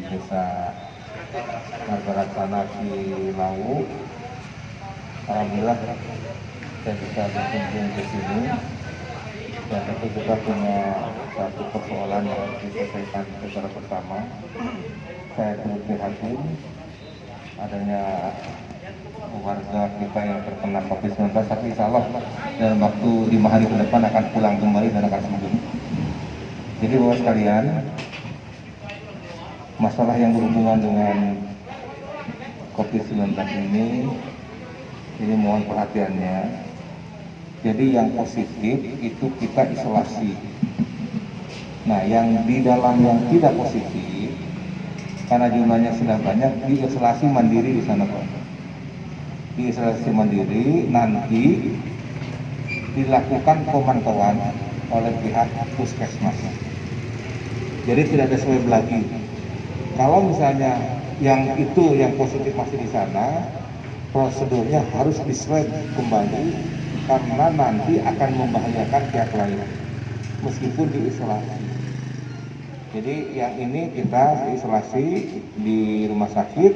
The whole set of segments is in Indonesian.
Desa Margarasana Cilawu. Alhamdulillah saya bisa berkunjung ke sini, dan tentu kita punya satu persoalan yang harus diselesaikan secara bersama. Saya turut prihatin adanya warga kita yang terkena COVID-19, tapi insya Allah dalam waktu 5 hari ke depan akan pulang kembali dan akan sembuh. Jadi bapak sekalian, masalah yang berhubungan dengan COVID-19 ini mohon perhatiannya. Jadi yang positif itu kita isolasi. Nah, yang di dalam yang tidak positif, karena jumlahnya sudah banyak, diisolasi mandiri di sana Pak. Diisolasi mandiri, nanti dilakukan pemantauan oleh pihak puskesmas. Jadi tidak ada swab lagi. Kalau misalnya yang positif masih di sana, prosedurnya harus di-swab kembali karena nanti akan membahayakan pihak lain meskipun diisolasi. Jadi yang ini kita diisolasi di rumah sakit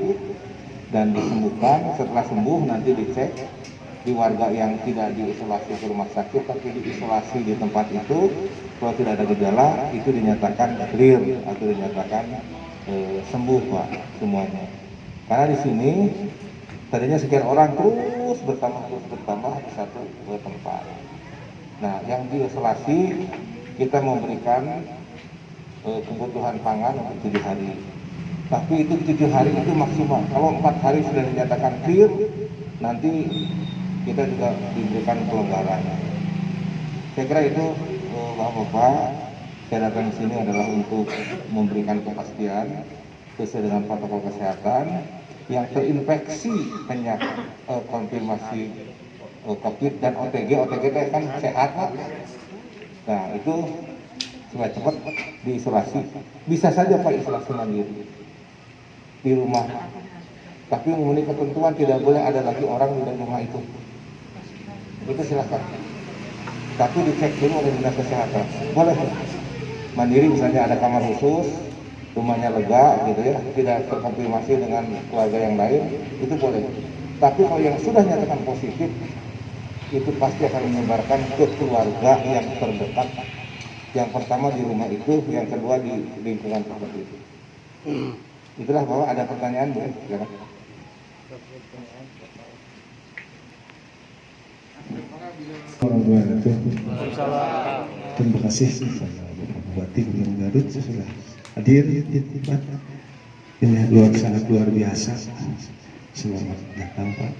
dan disembuhkan. Setelah sembuh nanti dicek di warga yang tidak diisolasi ke rumah sakit tapi diisolasi di tempat itu, kalau tidak ada gejala itu dinyatakan clear atau dinyatakan sembuh Pak semuanya. Karena di sini tadinya sekian orang terus bertambah di satu tempat. Nah, yang diisolasi kita memberikan kebutuhan pangan untuk 7 hari. Tapi itu 7 hari itu maksimal. Kalau 4 hari sudah dinyatakan clear, nanti kita juga diberikan pelonggaran. Saya kira itu Bapak-bapak, saya datang di sini adalah untuk memberikan kepastian sesuai dengan protokol kesehatan yang terinfeksi penyakit konfirmasi COVID dan OTG itu kan sehat. Nah, itu supaya cepat diisolasi. Bisa saja Pak isolasi mandiri di rumah. Tapi memenuhi ketentuan tidak boleh ada lagi orang di dalam rumah itu. Itu silakan. Tapi dicek dulu oleh dinas kesehatan. Boleh mandiri, misalnya ada kamar khusus, rumahnya lega gitu ya, tidak terkonfirmasi dengan keluarga yang lain, itu boleh. Tapi kalau yang sudah nyatakan positif, itu pasti akan menyebarkan ke keluarga yang terdekat. Yang pertama di rumah itu, yang kedua di lingkungan seperti itu. Itulah bahwa ada pertanyaan Bu. Ya. Terima kasih Bapak Bupati Gunung Garut sudah hadir di tempat ini sangat luar biasa. Selamat datang Pak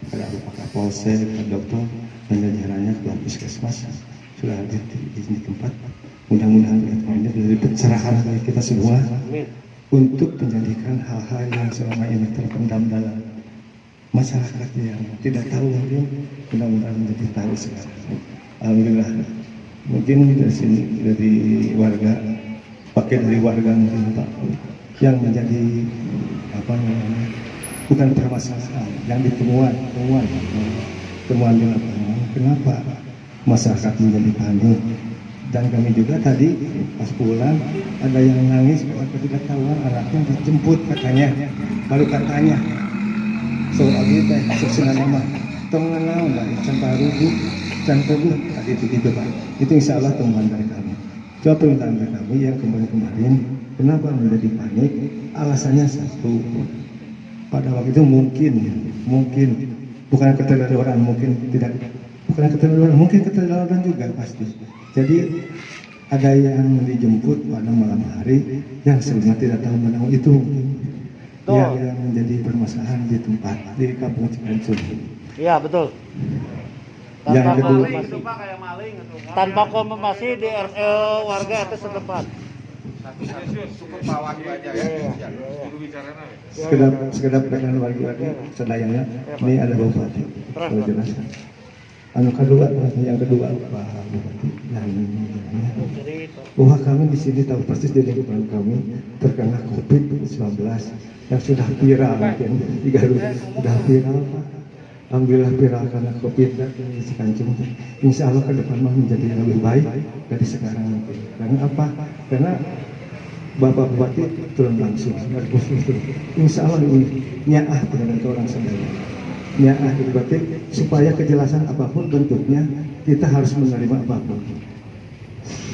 kepada Bapak Kapolsek, Pak Dokter dan jajarannya Pak Puskesmas sudah hadir di tempat. Mudah-mudahan ini menjadi pencerahan bagi kita semua untuk menjadikan hal-hal yang selama ini terpendam dalam masyarakat yang tidak tahu mungkin mudah-mudahan menjadi tahu sekarang. Alhamdulillah. Mungkin dari sini dari warga, dari warga mungkin Pak yang menjadi apa namanya bukan permasalahan yang ditemuan di lapangan. Kenapa masyarakat menjadi panik? Dan kami juga tadi pas pulang ada yang nangis karena ketidaktahuan anaknya dijemput katanya, baru katanya soal kita sesuai nama tengah lah can baru bu can teguh tadi itu Pak. Itu insya Allah temuan dari kami. Coba permintaan dari kami yang kemarin kenapa menjadi panik? Alasannya satu, pada waktu itu mungkin bukan keterlaluan, mungkin keterlaluan juga pasti. Jadi ada yang dijemput pada malam hari yang sebelumnya tidak tahu menau itu yang menjadi permasalahan di tempat di Kampung Cikancung. Iya betul. Yang kedua Tanpa konfirmasi di warga itu setempat. Sekedar dengan warga sedayanya ini ada Bupati. Saya jelaskan. Yang kedua Pak Bupati bahwa kami di sini tahu persis di lingkungan kami terkena COVID-19 yang sudah viral mungkin di Garut sudah viral Pak. Alhamdulillah viral karena COVID di Cikancung. Insya Allah ke depan menjadi lebih baik dari sekarang mungkin. Karena apa? Karena Bapak Bupati turun langsung. Insya Allah ini nyaah terhadap orang sadaya. Nyaah itu berarti supaya kejelasan apapun bentuknya kita harus menerima apapun.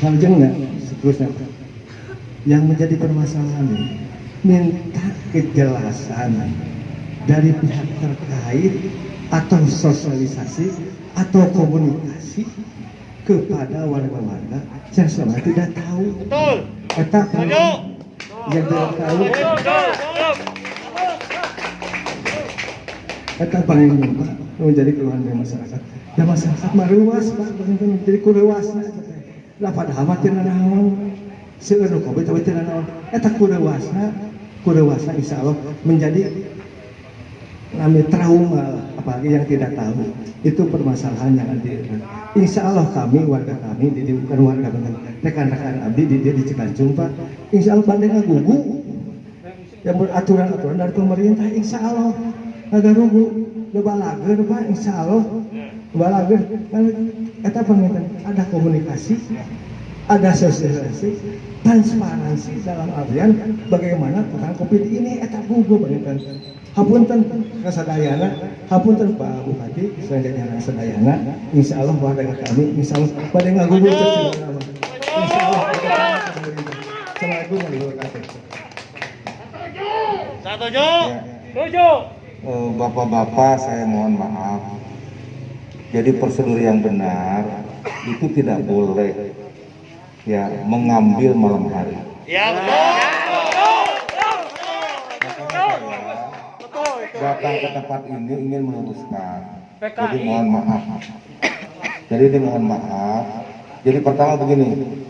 Hal enggak seterusnya. Yang menjadi permasalahan ini minta kejelasan dari pihak terkait atau sosialisasi atau komunikasi kepada warga-warga yang selama tidak tahu. Betul. Eta yang tidak tahu. Eta panggilnya Pak menjadi keluhan dari masyarakat. Ya masyarakat maruas Pak menjadi kurewasna. Lah padahal mah teu naon. Seueur nu Covid teu naon. Eta kurewasna insya Allah menjadi namanya trauma, apalagi yang tidak tahu. Itu permasalahan yang ada. Insya Allah kami, warga kami, bukan warga rekan-rekan abdi di Cikancung Pak, insya Allah pada ngagugu yang beraturan-aturan dari pemerintah, insya Allah agak rugu, balager Pak, insya Allah balager. Kita pengen ada komunikasi, ada sosialisasi, transparansi dalam artian bagaimana tentang COVID ini. Kita gugu pengen hapunten kasadayana, hapunten Pak Bupati, selanjutnya kasadayana, insya Allah warga kami, insya Allah pada ngagugu terus. Insya Allah. Assalamualaikum warahmatullahi wabarakatuh. Setuju. Bapak-bapak, saya mohon maaf. Jadi prosedur yang benar itu tidak boleh ya mengambil malam hari. Ya betul. Datang ke tempat ini ingin meluruskan. Jadi mohon maaf. Jadi pertama begini,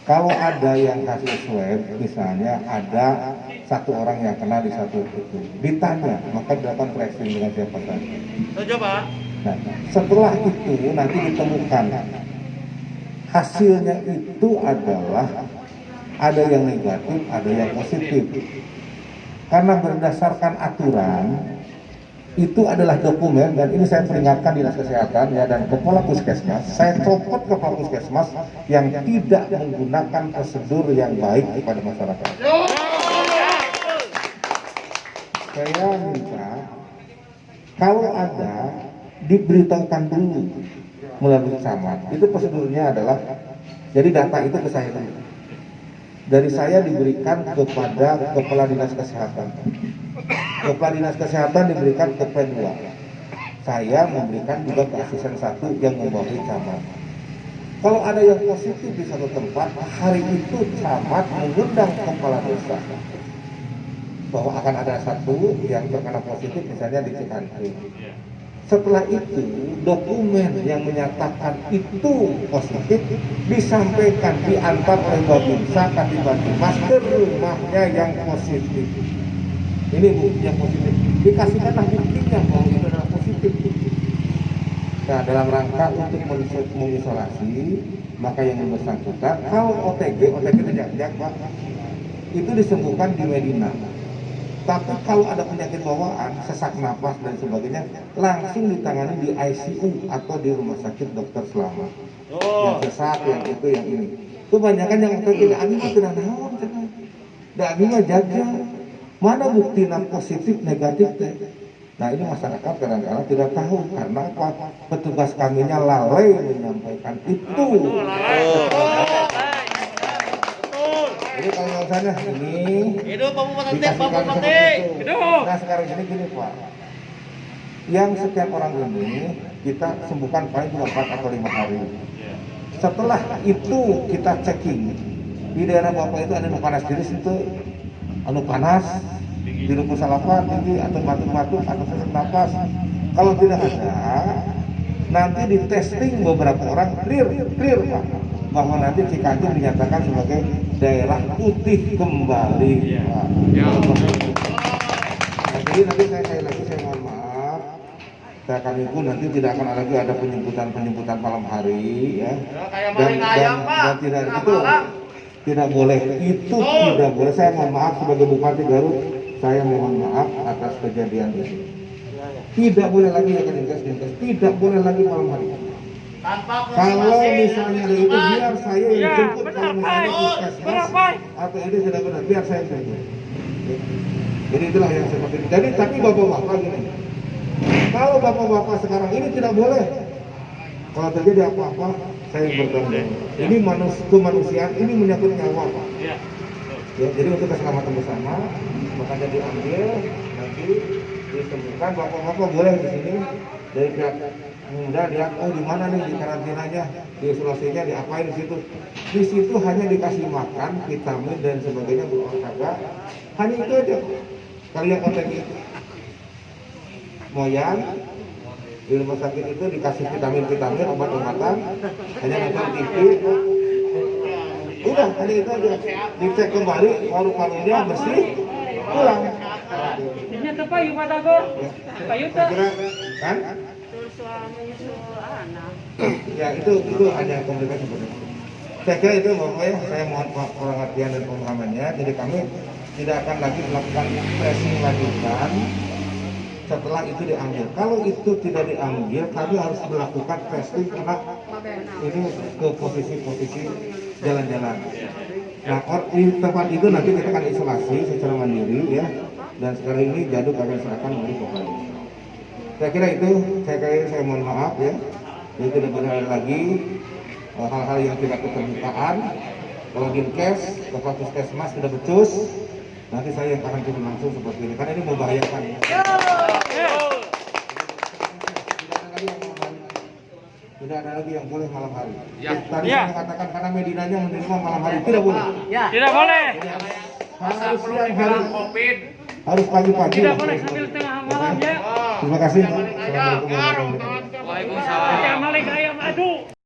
kalau ada yang kasih swab, misalnya ada satu orang yang kena di satu itu, ditanya, maka dilakukan tracing dengan siapa saja. Setuju Pak. Nah, setelah itu nanti ditemukan hasilnya itu adalah ada yang negatif, ada yang positif. Karena berdasarkan aturan itu adalah dokumen, dan ini saya peringatkan Dinas Kesehatan ya dan Kepala Puskesmas, saya copot Kepala Puskesmas yang tidak menggunakan prosedur yang baik kepada masyarakat. Saya minta kalau ada diberitahukan dulu melalui camat. Itu prosedurnya adalah, jadi data itu ke saya dulu. Dari saya diberikan kepada Kepala Dinas Kesehatan. Kepala Dinas Kesehatan diberikan ke P2. Saya memberikan juga ke asisten 1 yang membawahi camat. Kalau ada yang positif di satu tempat, hari itu camat mengundang kepala desa bahwa akan ada satu yang terkena positif misalnya di Cikancung. Setelah itu dokumen yang menyatakan itu positif disampaikan, diantar oleh Babinsa Kadibantimas ke rumahnya yang positif. Ini buktinya positif, dikasihkanlah buktinya bahwa itu adalah positif. Nah, dalam rangka untuk mengisolasi, maka yang bersangkutan kalau OTG itu jangan Pak, itu disembuhkan di Medina. Tapi kalau ada penyakit bawaan, sesak napas dan sebagainya, langsung ditangani di ICU atau di rumah sakit Dokter Selamat. Yang sesak, yang itu, yang ini. Kebanyakan yang OTG ini mah tidak tahu, dan ini mah jaga. Mana bukti positif negatif teh? Nah ini masyarakat kadang-kadang tidak tahu karena apa? Petugas kaminya lalai menyampaikan itu. Jadi kalau misalnya ini dikasihkan seperti itu. Nah sekarang ini gini Pak, yang sekian orang ini kita sembuhkan paling cuma 4 atau 5 hari. Setelah itu kita checking di daerah Bapak itu ada panas diri itu. Anu panas, hidup salapan tinggi atau batuk-batuk atau sesak napas. Kalau tidak ada, nanti di testing beberapa orang clear Pak, bahwa nanti Cikancung dinyatakan sebagai daerah putih kembali. Pak. Nah, jadi nanti saya mohon maaf, kami pun nanti tidak akan lagi ada penjemputan malam hari ya. Dan tidak itu. Tidak boleh, itu tidak boleh. Saya mohon maaf sebagai Bupati Garut, saya mohon maaf atas kejadian ini. Tidak boleh lagi ya dinkes, tidak boleh lagi malam hari. Tanpa Kalau konfirmasi misalnya ada itu biar saya yang Ya, jemput, benar, kalau misalnya Pak. puskesmas Benar, Pak. atau ini sudah benar, biar saya yang jemput. Jadi itulah yang seperti itu. Jadi tapi bapak-bapak gini, kalau bapak-bapak sekarang ini tidak boleh. Kalau terjadi apa-apa, saya yang bertanggung. Ini kemanusiaan, ini menyangkut nyawa, Pak. Iya. Ya, jadi untuk keselamatan bersama, makanya diambil nanti ditemukan bapak-bapak boleh di sini dari pihak muda lihat oh di mana nih di karantinanya, di isolasinya, diapain di situ. Di situ hanya dikasih makan, vitamin dan sebagainya berolahraga. Hanya itu aja. Kalian OTG itu. Moyang di rumah sakit itu dikasih vitamin-vitamin, obat-obatan, hanya nonton TV. Udah, hanya itu aja. Dicek kembali, paru-parunya bersih, pulang. Ternyata payu Pak Tagor. Payu tak? Kira kan? Ya itu hanya komunikasi seperti itu. Saya kira itu Bapak ya, saya mohon pengertian dan pemahamannya. Jadi kami tidak akan lagi melakukan pressing lanjutan setelah itu diambil. Kalau itu tidak diambil, kami harus melakukan testing karena ini ke posisi-posisi jalan-jalan. Nah, di tempat itu nanti kita akan isolasi secara mandiri ya. Dan sekarang ini Jaduk akan serahkan melalui Bapak. Saya kira itu, saya mohon maaf ya. Jadi tidak benar lagi hal-hal yang tidak keterbukaan. Kalau Dinkes, Bapak Puskesmas sudah becus, nanti saya yang akan turun langsung seperti ini. Karena ini membahayakan. Tidak ada lagi yang boleh malam hari. Tadi saya mengatakan karena Medinanya menerima malam hari tidak boleh. Tidak boleh. Harus siang hari. Harus pagi-pagi. Tidak boleh sambil tengah malam ya. Terima kasih. Assalamualaikum warahmatullahi wabarakatuh. Waalaikumsalam. Ayam malik ayam adu.